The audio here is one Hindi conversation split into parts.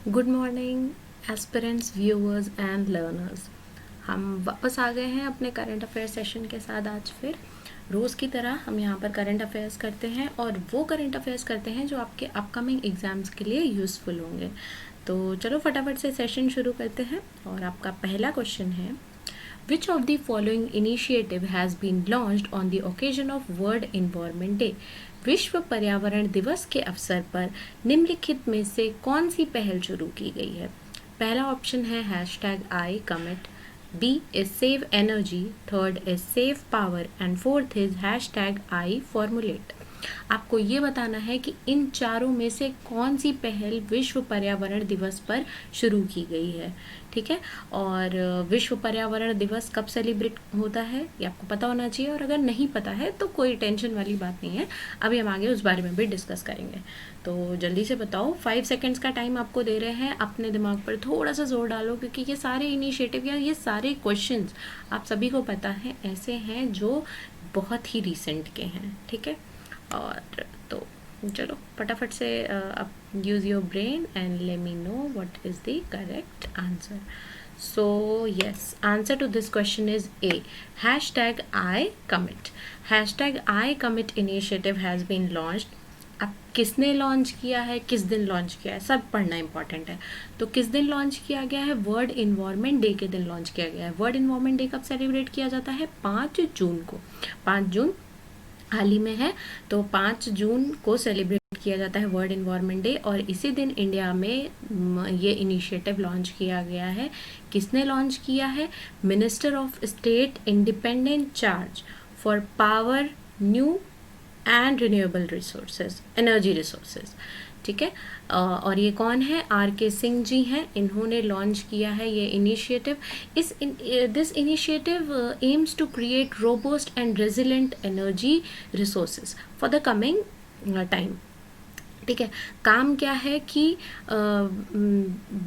Good morning aspirants, viewers and learners. हम वापस आ गए हैं अपने करंट अफेयर सेशन के साथ। आज फिर रोज़ की तरह हम यहाँ पर करंट अफेयर्स करते हैं और वो करंट अफेयर्स करते हैं जो आपके अपकमिंग एग्ज़ाम्स के लिए यूज़फुल होंगे। तो चलो फटाफट से सेशन शुरू करते हैं और आपका पहला क्वेश्चन है, Which of the following initiative has been launched on the occasion of World Environment Day? विश्व पर्यावरण दिवस के अवसर पर निम्नलिखित में से कौन सी पहल शुरू की गई है? पहला ऑप्शन है #ICommit, B is Save Energy, third is Save Power and fourth is #IFormulate। आपको ये बताना है कि इन चारों में से कौन सी पहल विश्व पर्यावरण दिवस पर शुरू की गई है। ठीक है, और विश्व पर्यावरण दिवस कब सेलिब्रेट होता है ये आपको पता होना चाहिए, और अगर नहीं पता है तो कोई टेंशन वाली बात नहीं है, अभी हम आगे उस बारे में भी डिस्कस करेंगे। तो जल्दी से बताओ, 5 सेकेंड्स का टाइम आपको दे रहे हैं, अपने दिमाग पर थोड़ा सा जोर डालो, क्योंकि ये सारे इनिशिएटिव या ये सारे क्वेश्चंस आप सभी को पता है ऐसे हैं जो बहुत ही रिसेंट के हैं। ठीक है, और तो चलो फटाफट से आप use your brain and let me know what is the correct answer. So yes, answer to this question is A, #ICommit. #ICommit initiative has been launched. अब किसने लॉन्च किया है, किस दिन लॉन्च किया है, सब पढ़ना इंपॉर्टेंट है। तो किस दिन लॉन्च किया गया है? वर्ल्ड इन्वायरमेंट डे के दिन लॉन्च किया गया है। वर्ल्ड इन्वायरमेंट डे कब सेलिब्रेट किया जाता है? 5 जून को। 5 जून हाल ही में है, तो 5 जून को सेलिब्रेट किया जाता है वर्ल्ड इन्वायरमेंट डे, और इसी दिन इंडिया में ये इनिशिएटिव लॉन्च किया गया है। किसने लॉन्च किया है? Minister of state independent charge for power, new and renewable resources, energy resources. ठीक है, और ये कौन है? RK सिंह जी हैं, इन्होंने लॉन्च किया है ये initiative. This initiative aims to create robust and resilient energy resources for the coming time. ठीक है, काम क्या है कि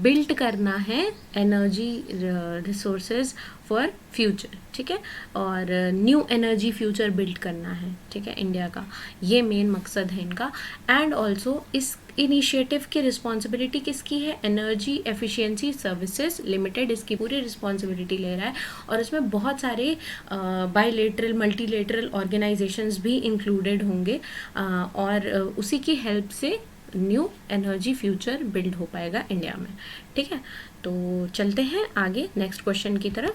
बिल्ड करना है एनर्जी रिसोर्सेज फॉर फ्यूचर। ठीक है, और न्यू एनर्जी फ्यूचर बिल्ड करना है। ठीक है, इंडिया का ये मेन मकसद है इनका। एंड ऑल्सो इस इनिशिएटिव की रिस्पॉन्सिबिलिटी किसकी है? एनर्जी एफिशिएंसी सर्विसेज लिमिटेड इसकी पूरी रिस्पॉन्सिबिलिटी ले रहा है, और इसमें बहुत सारे बायलेटरल मल्टीलेटरल ऑर्गेनाइजेशंस भी इंक्लूडेड होंगे, और उसी की हेल्प से न्यू एनर्जी फ्यूचर बिल्ड हो पाएगा इंडिया में। ठीक है, तो चलते हैं आगे नेक्स्ट क्वेश्चन की तरफ।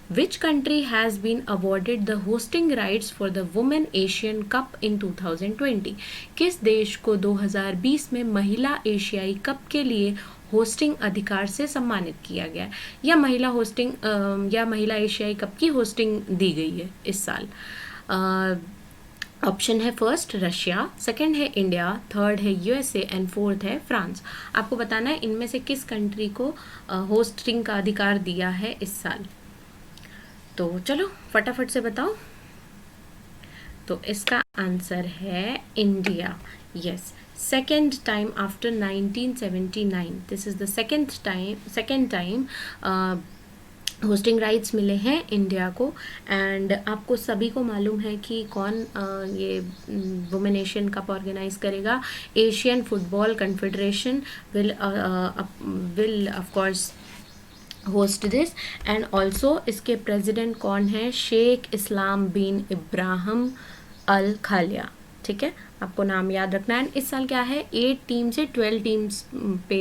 Which country has been awarded the hosting rights for the Women Asian Cup in 2020? किस देश को 2020 में महिला एशियाई कप के लिए होस्टिंग अधिकार से सम्मानित किया गया, या महिला होस्टिंग या महिला एशियाई कप की होस्टिंग दी गई है इस साल? ऑप्शन है फर्स्ट रशिया, सेकंड है इंडिया, थर्ड है USA एंड फोर्थ है फ्रांस। आपको बताना है इनमें से किस कंट्री को होस्टिंग का अधिकार दिया है इस साल। तो चलो फटाफट से बताओ। तो इसका आंसर है India. Yes, second time after 1979, this is the second time hosting rights मिले हैं इंडिया को। एंड आपको सभी को मालूम है कि कौन ये वुमेन एशियन कप ऑर्गेनाइज करेगा? Asian football confederation will of course host this. And also इसके प्रेसिडेंट कौन है? शेख इस्लाम बिन इब्राहिम अल खालिया। ठीक है, आपको नाम याद रखना है। इस साल क्या है, 8 टीम से 12 टीम्स पे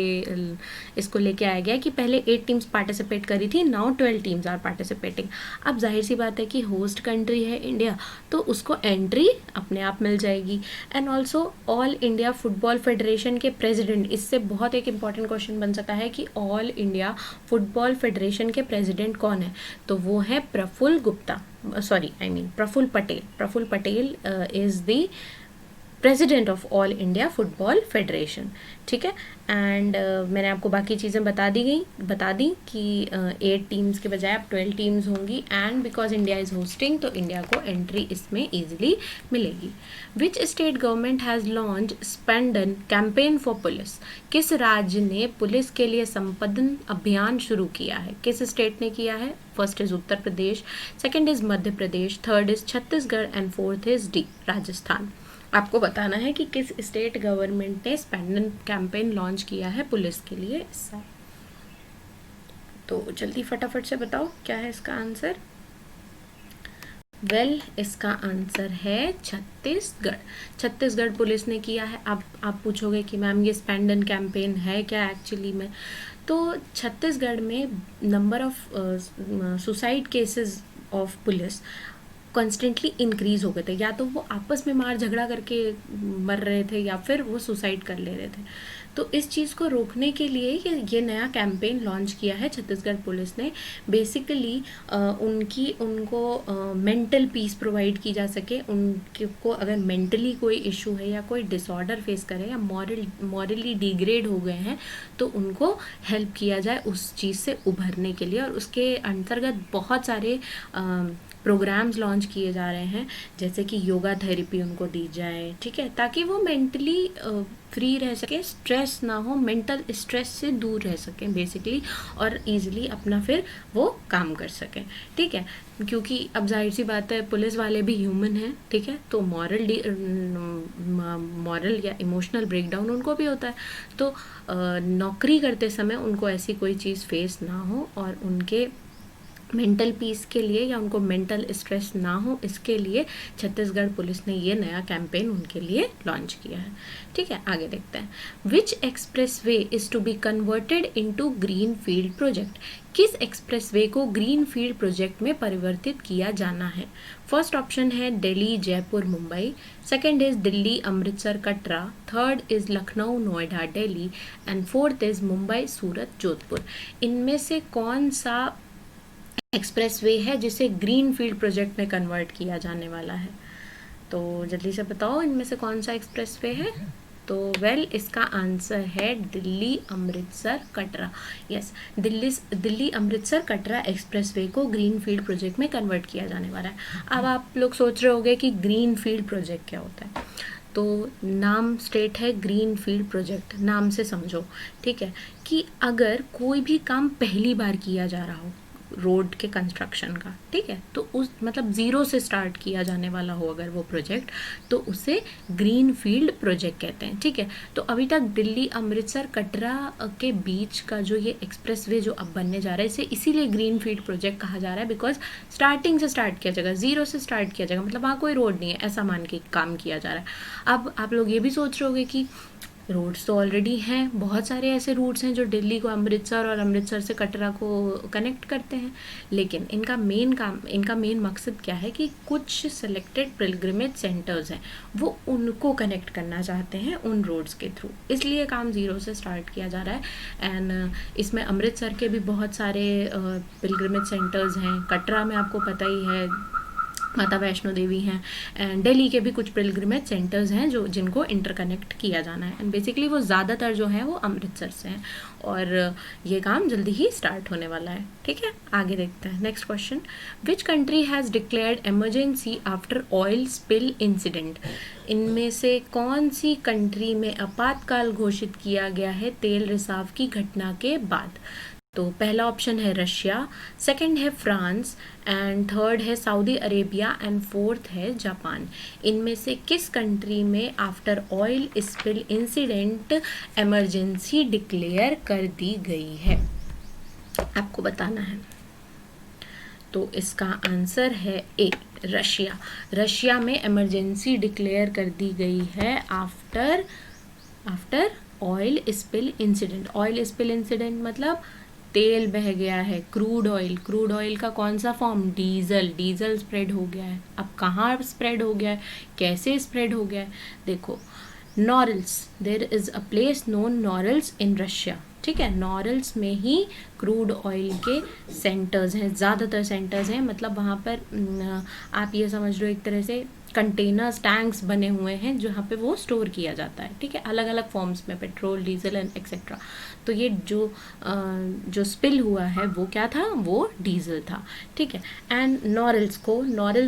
इसको लेके आया गया कि पहले 8 टीम्स पार्टिसिपेट करी थी, नाउ 12 टीम्स आर पार्टिसिपेटिंग। अब जाहिर सी बात है कि होस्ट कंट्री है इंडिया, तो उसको एंट्री अपने आप मिल जाएगी। And also All India Football Federation के प्रेसिडेंट, इससे बहुत एक इम्पॉर्टेंट क्वेश्चन बन सकता है कि ऑल इंडिया फुटबॉल फेडरेशन के प्रेसिडेंट कौन है? तो वो है Praful Patel. Praful Patel is the president of All India Football Federation. ठीक है, एंड मैंने आपको बाकी चीज़ें बता दी कि 8 टीम्स के बजाय अब 12 टीम्स होंगी, and because India is hosting तो इंडिया को एंट्री इसमें ईजिली मिलेगी। Which state government has launch Spandan campaign for police? किस राज्य ने पुलिस के लिए संपदन अभियान शुरू किया है? किस स्टेट ने किया है? First is Uttar Pradesh, second is Madhya Pradesh, third is Chhattisgarh and fourth is D Rajasthan. आपको बताना है कि किस स्टेट गवर्नमेंट ने स्पेंडन कैंपेन लॉन्च किया है पुलिस के लिए इस साल। तो जल्दी फटाफट से बताओ क्या है इसका आंसर। इसका आंसर है छत्तीसगढ़। छत्तीसगढ़ पुलिस ने किया है। अब आप पूछोगे कि मैम ये स्पेंडन कैंपेन है क्या एक्चुअली में, तो छत्तीसगढ़ में number of suicide cases of police constantly increase हो गए थे। या तो वो आपस में मार झगड़ा करके मर रहे थे या फिर वो सुसाइड कर ले रहे थे। तो इस चीज़ को रोकने के लिए ये नया कैंपेन लॉन्च किया है छत्तीसगढ़ पुलिस ने। बेसिकली उनको मेंटल पीस प्रोवाइड की जा सके। उनको अगर मेंटली कोई इशू है या कोई डिसऑर्डर फेस करे या मॉरली डिग्रेड हो गए हैं तो उनको हेल्प किया जाए उस चीज़ से उभरने के लिए। और उसके अंतर्गत बहुत सारे प्रोग्राम्स लॉन्च किए जा रहे हैं, जैसे कि योगा थेरेपी उनको दी जाए, ठीक है, ताकि वो मेंटली फ्री रह सके, स्ट्रेस ना हो, मेंटल स्ट्रेस से दूर रह सकें बेसिकली, और इजीली अपना फिर वो काम कर सकें, ठीक है। क्योंकि अब जाहिर सी बात है पुलिस वाले भी ह्यूमन हैं, ठीक है, तो मॉरल या इमोशनल ब्रेकडाउन उनको भी होता है। तो नौकरी करते समय उनको ऐसी कोई चीज़ फेस ना हो और उनके मेंटल पीस के लिए या उनको मेंटल स्ट्रेस ना हो, इसके लिए छत्तीसगढ़ पुलिस ने ये नया कैंपेन उनके लिए लॉन्च किया है, ठीक है। आगे देखते हैं। Which expressway is to be converted into green field project. किस एक्सप्रेसवे को ग्रीन फील्ड प्रोजेक्ट में परिवर्तित किया जाना है। फर्स्ट ऑप्शन है Delhi Jaipur Mumbai, second is Delhi Amritsar Katra, third is Lucknow Noida Delhi and fourth is Mumbai Surat Jodhpur. इनमें से कौन सा एक्सप्रेसवे है जिसे ग्रीन फील्ड प्रोजेक्ट में कन्वर्ट किया जाने वाला है। तो जल्दी से बताओ इनमें से कौन सा एक्सप्रेसवे है। तो इसका आंसर है दिल्ली अमृतसर कटरा। यस, दिल्ली अमृतसर कटरा एक्सप्रेसवे को ग्रीन फील्ड प्रोजेक्ट में कन्वर्ट किया जाने वाला है। अब आप लोग सोच रहे होंगे कि ग्रीन फील्ड प्रोजेक्ट क्या होता है। तो नाम स्टेट है ग्रीन फील्ड प्रोजेक्ट, नाम से समझो, ठीक है, कि अगर कोई भी काम पहली बार किया जा रहा हो रोड के कंस्ट्रक्शन का, ठीक है, तो उस मतलब ज़ीरो से स्टार्ट किया जाने वाला हो अगर वो प्रोजेक्ट, तो उसे ग्रीन फील्ड प्रोजेक्ट कहते हैं, ठीक है। तो अभी तक दिल्ली अमृतसर कटरा के बीच का जो ये एक्सप्रेसवे जो अब बनने जा रहा है, इसे इसीलिए ग्रीन फील्ड प्रोजेक्ट कहा जा रहा है, बिकॉज स्टार्टिंग से स्टार्ट किया जाएगा, ज़ीरो से स्टार्ट किया जाएगा, मतलब वहाँ कोई रोड नहीं है ऐसा मान के काम किया जा रहा है। अब आप लोग ये भी सोच रहे होंगे कि रोड्स तो ऑलरेडी हैं, बहुत सारे ऐसे रूट्स हैं जो दिल्ली को अमृतसर और अमृतसर से कटरा को कनेक्ट करते हैं, लेकिन इनका मेन मकसद क्या है कि कुछ सेलेक्टेड पिलग्रिमेज सेंटर्स हैं वो उनको कनेक्ट करना चाहते हैं उन रोड्स के थ्रू, इसलिए काम ज़ीरो से स्टार्ट किया जा रहा है। एंड इसमें अमृतसर के भी बहुत सारे पिलग्रिमेज सेंटर्स हैं, कटरा में आपको पता ही है माता वैष्णो देवी हैं, एंड दिल्ली के भी कुछ पिलग्रिमेज सेंटर्स हैं जो जिनको इंटरकनेक्ट किया जाना है। एंड बेसिकली वो ज़्यादातर जो हैं वो अमृतसर से हैं और ये काम जल्दी ही स्टार्ट होने वाला है, ठीक है। आगे देखते हैं next question. Which country has declared emergency after oil spill incident. इनमें से कौन सी कंट्री में आपातकाल घोषित किया गया है तेल रिसाव की घटना के बाद। तो पहला ऑप्शन है रशिया, सेकंड है फ्रांस एंड थर्ड है सऊदी अरेबिया एंड फोर्थ है जापान। इनमें से किस कंट्री में after oil spill incident emergency declare कर दी गई है, आपको बताना है। तो इसका आंसर है ए रशिया। रशिया में इमरजेंसी डिक्लेयर कर दी गई है after oil spill incident. Oil spill incident मतलब तेल बह गया है, क्रूड ऑयल का कौन सा फॉर्म, डीजल स्प्रेड हो गया है। अब कहाँ स्प्रेड हो गया है, कैसे स्प्रेड हो गया है, देखो Urals, there is a place known Urals in Russia, ठीक है। नॉरल्स में ही क्रूड ऑयल के सेंटर्स हैं, ज़्यादातर सेंटर्स हैं, मतलब वहाँ पर आप ये समझ लो एक तरह से कंटेनर्स, टैंक्स बने हुए हैं जहाँ पे वो स्टोर किया जाता है, ठीक है, अलग अलग फॉर्म्स में, पेट्रोल, डीजल एंड एक्सेट्रा। तो ये जो स्पिल हुआ है वो क्या था, वो डीजल था, ठीक है। एंड नॉरल्स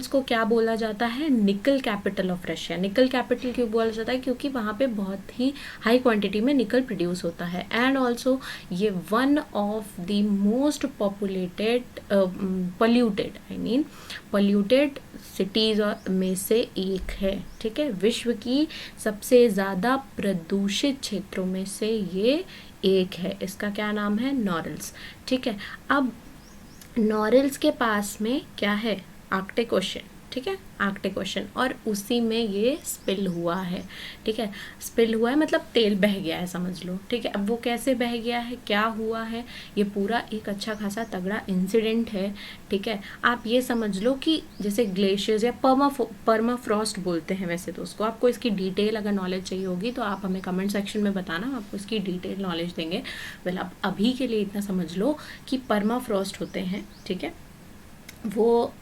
को क्या बोला जाता है, निकल कैपिटल ऑफ रशिया। निकल कैपिटल क्यों बोला जाता है, क्योंकि वहाँ पे बहुत ही हाई क्वांटिटी में निकल प्रोड्यूस होता है। एंड ऑल्सो ऑल्सो ये one of the most polluted cities में से एक है, ठीक है। विश्व की सबसे ज़्यादा प्रदूषित क्षेत्रों में से ये एक है। इसका क्या नाम है? नॉरल्स, ठीक है। अब नॉरल्स के पास में क्या है? आर्कटिक ओशन, ठीक है, आर्कटिक ओशन, और उसी में ये स्पिल हुआ है, ठीक है। स्पिल हुआ है मतलब तेल बह गया है, समझ लो, ठीक है। अब वो कैसे बह गया है, क्या हुआ है, ये पूरा एक अच्छा खासा तगड़ा इंसिडेंट है, ठीक है। आप ये समझ लो कि जैसे ग्लेशियर्स या पर्माफ्रॉस्ट बोलते हैं वैसे तो उसको। आपको इसकी डिटेल अगर नॉलेज चाहिए होगी तो आप हमें कमेंट सेक्शन में बताना, हम आपको इसकी डिटेल नॉलेज देंगे। वेल, आप अभी के लिए इतना समझ लो कि पर्माफ्रॉस्ट होते हैं, ठीक है। वो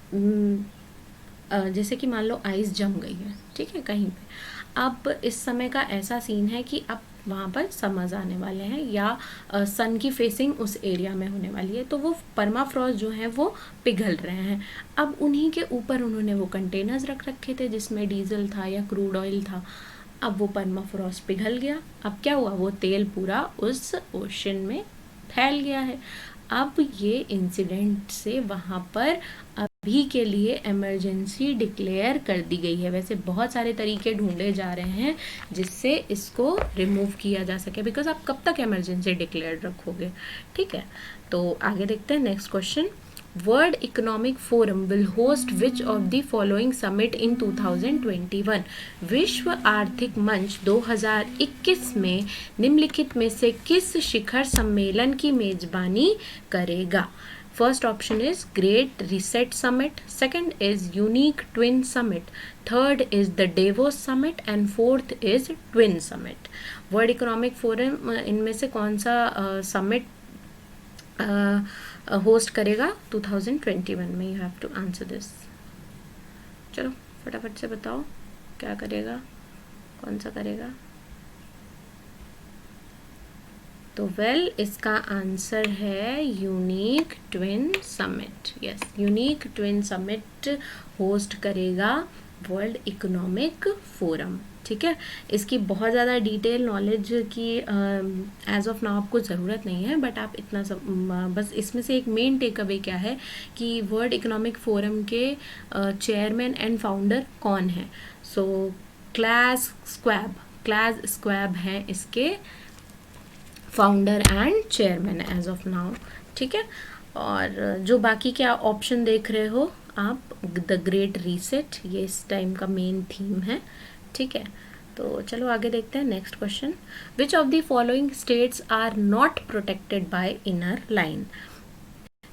जैसे कि मान लो आइस जम गई है, ठीक है, कहीं पे। अब इस समय का ऐसा सीन है कि अब वहाँ पर समर्स आने वाले हैं या सन की फेसिंग उस एरिया में होने वाली है, तो वो पर्माफ्रॉस्ट जो है वो पिघल रहे हैं। अब उन्हीं के ऊपर उन्होंने वो कंटेनर्स रख रखे थे जिसमें डीजल था या क्रूड ऑयल था। अब वो पर्माफ्रॉस्ट पिघल गया। अब क्या हुआ? वो तेल पूरा उस ओशन में फैल गया है। अब ये इंसिडेंट से वहाँ पर अभी के लिए इमरजेंसी डिक्लेयर कर दी गई है। वैसे बहुत सारे तरीके ढूंढे जा रहे हैं जिससे इसको रिमूव किया जा सके, बिकॉज आप कब तक इमरजेंसी डिक्लेयर रखोगे, ठीक है। तो आगे देखते हैं next question. World Economic forum will host which of the following summit in 2021? विश्व आर्थिक मंच 2021 में निम्नलिखित में से किस शिखर सम्मेलन की मेजबानी करेगा? First option is Great Reset Summit, second is Unique Twin Summit, third is the Davos Summit and fourth is Twin Summit. World Economic Forum इनमें से कौन सा समिट होस्ट करेगा 2021 में? You have to answer this. चलो फटाफट से बताओ क्या करेगा, कौन सा करेगा। तो वेल, इसका आंसर है unique twin summit. Yes, unique twin summit host करेगा वर्ल्ड इकोनॉमिक फोरम, ठीक है। इसकी बहुत ज़्यादा डिटेल नॉलेज की एज ऑफ नाउ आपको ज़रूरत नहीं है, बट आप इतना सब बस इसमें से एक मेन टेक अवे क्या है कि वर्ल्ड इकोनॉमिक फोरम के चेयरमैन एंड फाउंडर कौन है। सो क्लास स्क्वैब हैं इसके founder and chairman as of now, ठीक है। और जो बाकी क्या ऑप्शन देख रहे हो आप, द ग्रेट रीसेट, ये इस टाइम का मेन थीम है, ठीक है। तो चलो आगे देखते हैं next question. Which of the following states are not protected by inner line?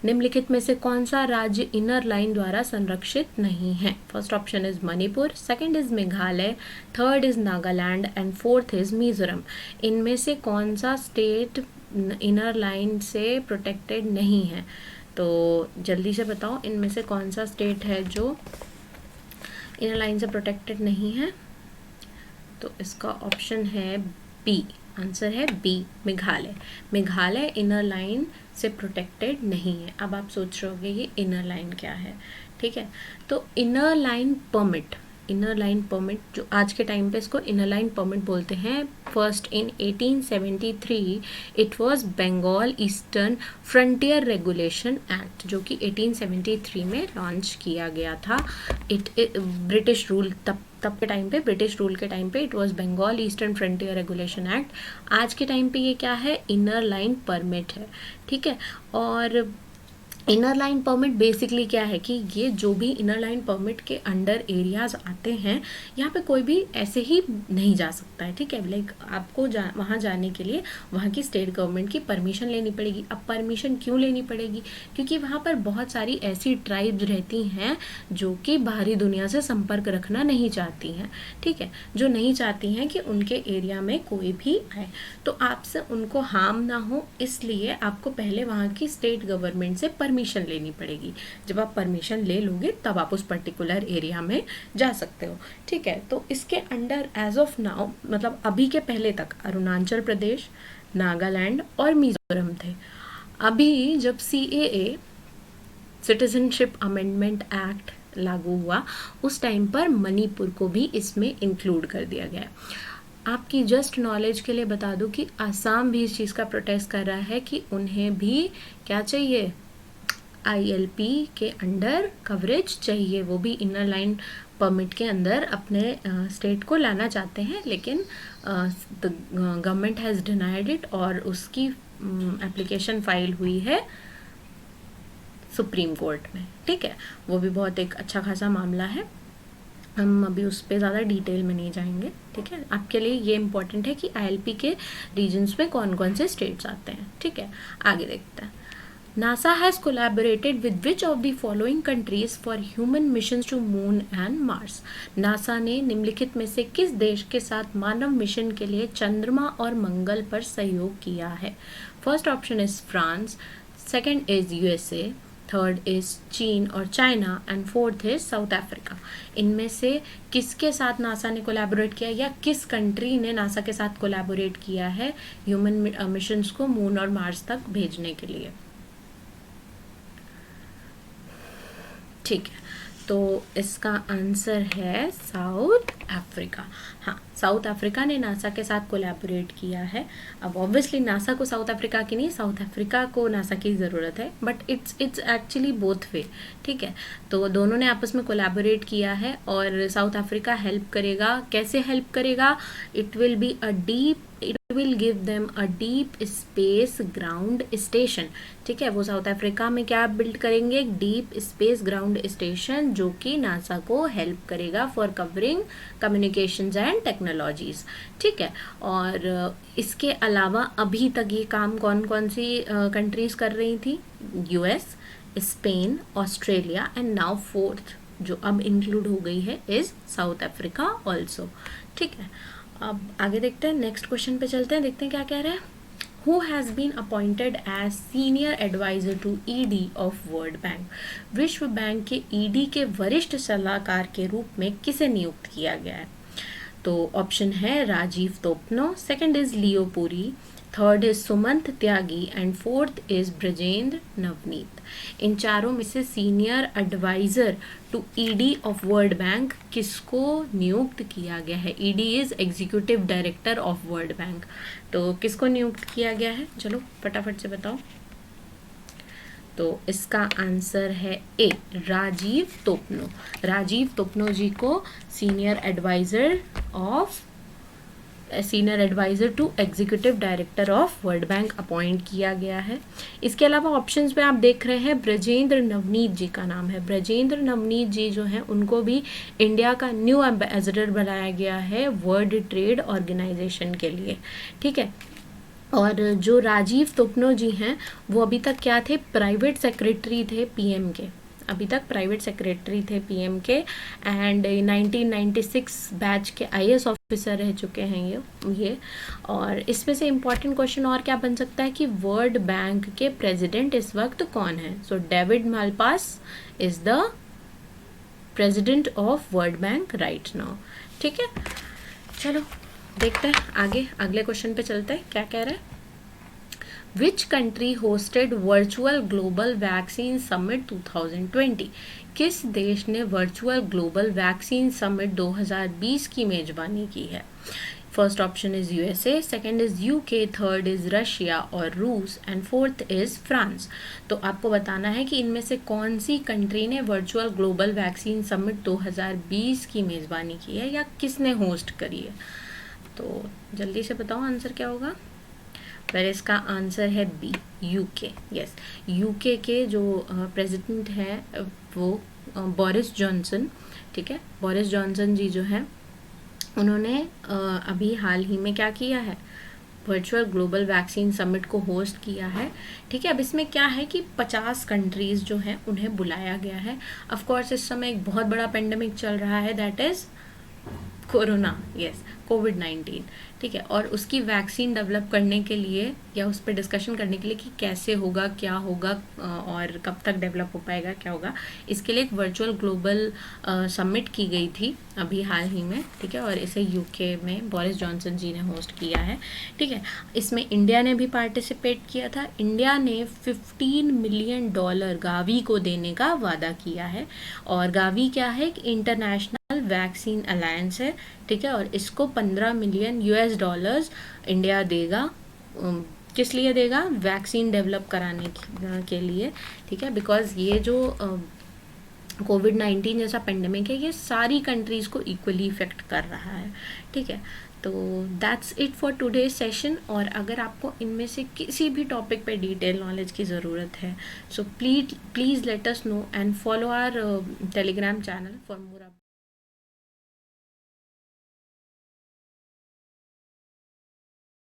निम्नलिखित में से कौन सा राज्य इनर लाइन द्वारा संरक्षित नहीं है? First option is Manipur, second is Meghalaya, third is Nagaland and fourth is Mizoram. इनमें से कौन सा स्टेट इनर लाइन से प्रोटेक्टेड नहीं है? तो जल्दी से बताओ, इनमें से कौन सा स्टेट है जो इनर लाइन से प्रोटेक्टेड नहीं है? तो इसका ऑप्शन है बी, आंसर है B, Meghalaya. Meghalaya inner line से प्रोटेक्टेड नहीं है। अब आप सोच रहे होंगे ये इनर लाइन क्या है, ठीक है। तो इनर लाइन परमिट जो आज के टाइम पे इसको इनर लाइन परमिट बोलते हैं। First in 1873 it was Bengal Eastern Frontier Regulation Act, जो कि 1873 में लॉन्च किया गया था। ब्रिटिश रूल तब के टाइम पे, ब्रिटिश रूल के टाइम पे it was Bengal Eastern Frontier Regulation Act. आज के टाइम पे ये क्या है? इनर लाइन परमिट है, ठीक है। और इनर लाइन परमिट बेसिकली क्या है कि ये जो भी इनर लाइन परमिट के अंडर एरियाज आते हैं, यहाँ पे कोई भी ऐसे ही नहीं जा सकता है, ठीक है। लाइक आपको वहाँ जाने के लिए वहाँ की स्टेट गवर्नमेंट की परमिशन लेनी पड़ेगी। अब परमिशन क्यों लेनी पड़ेगी? क्योंकि वहाँ पर बहुत सारी ऐसी ट्राइब्स रहती हैं जो कि बाहरी दुनिया से संपर्क रखना नहीं चाहती हैं, ठीक है, जो नहीं चाहती हैं कि उनके एरिया में कोई भी आए, तो आपसे उनको हार्म ना हो, इसलिए आपको पहले वहाँ की स्टेट गवर्नमेंट से परमिशन लेनी पड़ेगी। जब आप परमिशन ले लोगे तब आप उस पर्टिकुलर एरिया में जा सकते हो, ठीक है। तो इसके अंडर एज ऑफ नाउ, मतलब अभी के पहले तक अरुणाचल प्रदेश, नागालैंड और मिजोरम थे। अभी जब CAA सिटीजनशिप अमेंडमेंट एक्ट लागू हुआ, उस टाइम पर मणिपुर को भी इसमें इंक्लूड कर दिया गया। आपकी जस्ट नॉलेज के लिए बता दूं कि आसाम भी इस चीज़ का प्रोटेस्ट कर रहा है कि उन्हें भी क्या चाहिए, ILP के अंडर कवरेज चाहिए। वो भी इनर लाइन परमिट के अंदर अपने स्टेट को लाना चाहते हैं, लेकिन the government has denied it और उसकी एप्लीकेशन फाइल हुई है सुप्रीम कोर्ट में। ठीक है, वो भी बहुत एक अच्छा खासा मामला है, हम अभी उस पर ज़्यादा डिटेल में नहीं जाएंगे। ठीक है, आपके लिए ये इम्पोर्टेंट है कि ILP के रीजन्स में कौन कौन से स्टेट्स आते हैं। ठीक है, आगे देखते हैं। NASA has collaborated with which of the following countries for human missions to Moon and Mars? NASA ने निम्नलिखित में से किस देश के साथ मानव मिशन के लिए चंद्रमा और मंगल पर सहयोग किया है? First option is France, second is USA, third is चीन और China and fourth is south Africa. इनमें से किसके साथ नासा ने कोलैबोरेट किया या किस कंट्री ने नासा के साथ कोलैबोरेट किया है ह्यूमन मिशंस को मून और मार्स तक भेजने के लिए? ठीक है, तो इसका आंसर है साउथ अफ्रीका। हाँ, साउथ अफ्रीका ने नासा के साथ कोलैबोरेट किया है। अब ऑब्वियसली नासा को साउथ अफ्रीका की नहीं, साउथ अफ्रीका को नासा की ज़रूरत है, but it's actually both way. ठीक है, तो दोनों ने आपस में कोलैबोरेट किया है और साउथ अफ्रीका हेल्प करेगा। कैसे हेल्प करेगा? It will give them a deep space ground station. ठीक है, वो साउथ अफ्रीका में क्या बिल्ड करेंगे? डीप स्पेस ग्राउंड स्टेशन, जो कि नासा को हेल्प करेगा for covering communications and technologies. ठीक है, और इसके अलावा अभी तक ये काम कौन कौन सी कंट्रीज कर रही थी? US, Spain, Australia and now fourth जो अब इंक्लूड हो गई है इज साउथ अफ्रीका ऑल्सो। ठीक है, अब आगे देखते हैं, नेक्स्ट क्वेश्चन पे चलते हैं, देखते हैं क्या कह रहे हैं। Who has been appointed as senior advisor to ED of World Bank? विश्व बैंक के ED के वरिष्ठ सलाहकार के रूप में किसे नियुक्त किया गया है? तो ऑप्शन है Rajiv Topno, second is Leo Puri, third is Sumant Tyagi and fourth is Brajendra Navnit. इन चारों में से senior adviser to ED of World Bank किसको नियुक्त किया गया है? ED is executive director of World Bank, तो किसको नियुक्त किया गया है? चलो फटाफट से बताओ। तो इसका आंसर है ए, राजीव तोपनो। राजीव तोपनो जी को senior adviser to executive director of World Bank appoint किया गया है। इसके अलावा ऑप्शंस में आप देख रहे हैं ब्रजेंद्र नवनीत जी का नाम है। ब्रजेंद्र नवनीत जी जो हैं उनको भी इंडिया का न्यू एम्बेसडर बनाया गया है वर्ल्ड ट्रेड ऑर्गेनाइजेशन के लिए। ठीक है, और जो राजीव तोपनो जी हैं वो अभी तक क्या थे? प्राइवेट सेक्रेटरी थे PM के, अभी तक प्राइवेट सेक्रेटरी थे PM के, एंड 1996 बैच के IAS ऑफिसर रह चुके हैं ये। और इसमें से इम्पॉर्टेंट क्वेश्चन और क्या बन सकता है कि वर्ल्ड बैंक के प्रेसिडेंट इस वक्त कौन है? So David Malpass is the president of World Bank right now. ठीक है, चलो देखते हैं आगे, अगले क्वेश्चन पे चलते हैं, क्या कह रहे हैं। Which country hosted Virtual Global Vaccine Summit 2020? किस देश ने वर्चुअल ग्लोबल वैक्सीन समिट 2020 की मेजबानी की है? First option is USA, second is UK, third is Russia और रूस एंड फोर्थ इज फ्रांस। तो आपको बताना है कि इनमें से कौन सी कंट्री ने वर्चुअल ग्लोबल वैक्सीन समिट 2020 की मेजबानी की है या किसने होस्ट करी है। तो जल्दी से बताओ आंसर क्या होगा। पर इसका आंसर है बी, UK। यस, UK के जो प्रेसिडेंट हैं वो बोरिस जॉनसन। ठीक है, बोरिस जॉनसन जी जो हैं उन्होंने अभी हाल ही में क्या किया है? वर्चुअल ग्लोबल वैक्सीन समिट को होस्ट किया है। ठीक है, अब इसमें क्या है कि 50 कंट्रीज जो हैं उन्हें बुलाया गया है। ऑफ कोर्स इस समय एक बहुत बड़ा पेंडेमिक चल रहा है, दैट इज कोरोना, यस, कोविड-19। ठीक है, और उसकी वैक्सीन डेवलप करने के लिए या उस पर डिस्कशन करने के लिए कि कैसे होगा, क्या होगा और कब तक डेवलप हो पाएगा, क्या होगा, इसके लिए एक वर्चुअल ग्लोबल समिट की गई थी अभी हाल ही में। ठीक है, और इसे UK में बोरिस जॉनसन जी ने होस्ट किया है। ठीक है, इसमें इंडिया ने भी पार्टिसिपेट किया था। इंडिया ने $15 मिलियन गावी को देने का वादा किया है। और गावी क्या है? इंटरनेशनल वैक्सीन अलायंस है, ठीक है, और इसको 15 मिलियन US$ इंडिया देगा। किस लिए देगा? वैक्सीन डेवलप कराने के लिए, ठीक है, बिकॉज ये जो कोविड-19 जैसा पेंडेमिक है ये सारी कंट्रीज़ को इक्वली इफ़ेक्ट कर रहा है, ठीक है। तो that's it for today session. और अगर आपको इनमें से किसी भी टॉपिक पे डिटेल नॉलेज की ज़रूरत है, so please let us know and follow our Telegram channel for more